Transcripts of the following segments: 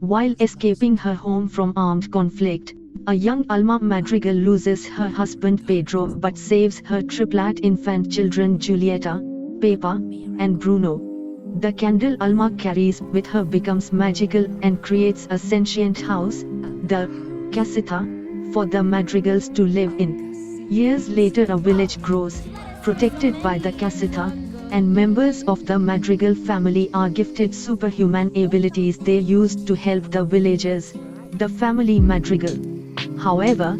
While escaping her home from armed conflict, a young Alma Madrigal loses her husband Pedro but saves her triplet infant children Julieta, Pepa, and Bruno. The candle Alma carries with her becomes magical and creates a sentient house, the casita, for the Madrigals to live in. Years later a village grows, protected by the casita, and members of the Madrigal family are gifted superhuman abilities they used to help the villagers, the family Madrigal. However,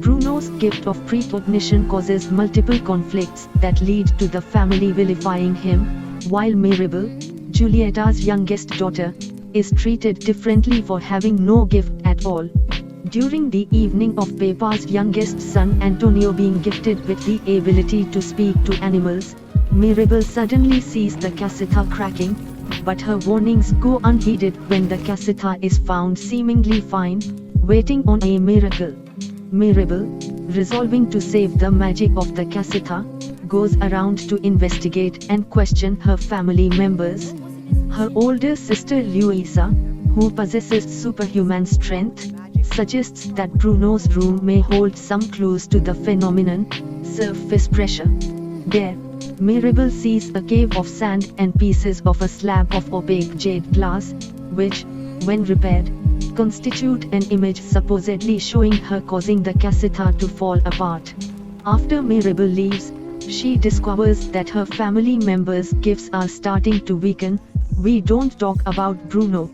Bruno's gift of precognition causes multiple conflicts that lead to the family vilifying him, while Mirabel, Julieta's youngest daughter, is treated differently for having no gift at all. During the evening of Pepa's youngest son Antonio being gifted with the ability to speak to animals, Mirabel suddenly sees the casita cracking, but her warnings go unheeded when the casita is found seemingly fine, waiting on a miracle. Mirabel, resolving to save the magic of the casita, goes around to investigate and question her family members. Her older sister Luisa, who possesses superhuman strength, suggests that Bruno's room may hold some clues to the phenomenon, surface pressure. There, Mirabel sees a cave of sand and pieces of a slab of opaque jade glass, which, when repaired, constitute an image supposedly showing her causing the casita to fall apart. After Mirabel leaves, she discovers that her family members' gifts are starting to weaken. We don't talk about Bruno.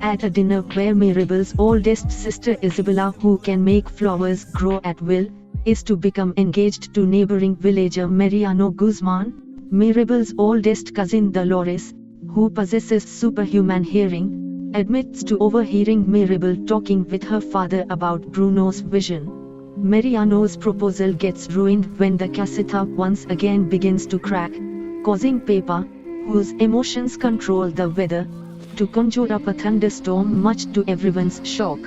At a dinner where Mirabel's oldest sister Isabella, who can make flowers grow at will, is to become engaged to neighboring villager Mariano Guzman, Mirabel's oldest cousin Dolores, who possesses superhuman hearing, admits to overhearing Mirabel talking with her father about Bruno's vision. Mariano's proposal gets ruined when the casita once again begins to crack, causing Pepa, whose emotions control the weather, to conjure up a thunderstorm much to everyone's shock.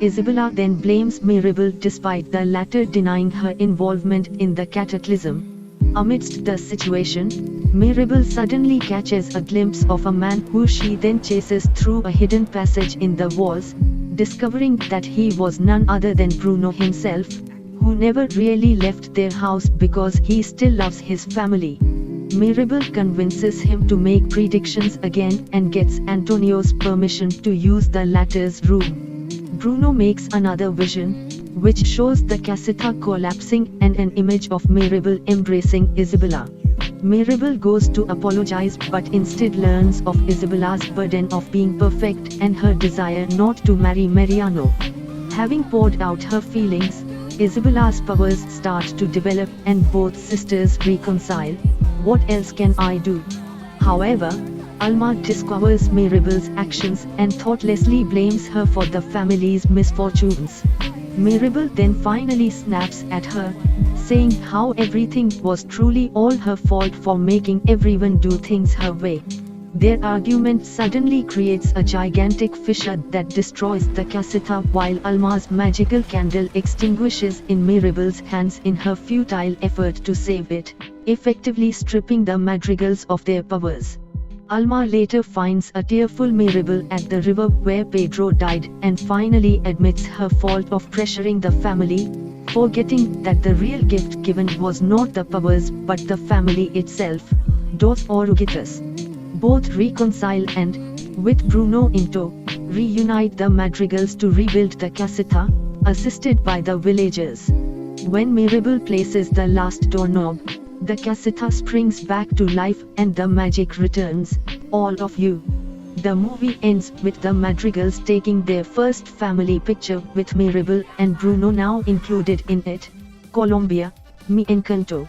Isabella then blames Mirabel despite the latter denying her involvement in the cataclysm. Amidst the situation, Mirabel suddenly catches a glimpse of a man who she then chases through a hidden passage in the walls, discovering that he was none other than Bruno himself, who never really left their house because he still loves his family. Mirabel convinces him to make predictions again and gets Antonio's permission to use the latter's room. Bruno makes another vision, which shows the casita collapsing and an image of Mirabel embracing Isabella. Mirabel goes to apologize but instead learns of Isabella's burden of being perfect and her desire not to marry Mariano. Having poured out her feelings, Isabella's powers start to develop and both sisters reconcile. What else can I do? However, Alma discovers Mirabel's actions and thoughtlessly blames her for the family's misfortunes. Mirabel then finally snaps at her, saying how everything was truly all her fault for making everyone do things her way. Their argument suddenly creates a gigantic fissure that destroys the casita while Alma's magical candle extinguishes in Mirabel's hands in her futile effort to save it, effectively stripping the Madrigals of their powers. Alma later finds a tearful Mirabel at the river where Pedro died and finally admits her fault of pressuring the family, forgetting that the real gift given was not the powers but the family itself, Dos Oruguitas. Both reconcile and, with Bruno in tow, reunite the Madrigals to rebuild the casita, assisted by the villagers. When Mirabel places the last doorknob, the casita springs back to life and the magic returns. All of you. The movie ends with the Madrigals taking their first family picture with Mirabel and Bruno now included in it. Colombia, Mi Enkanto.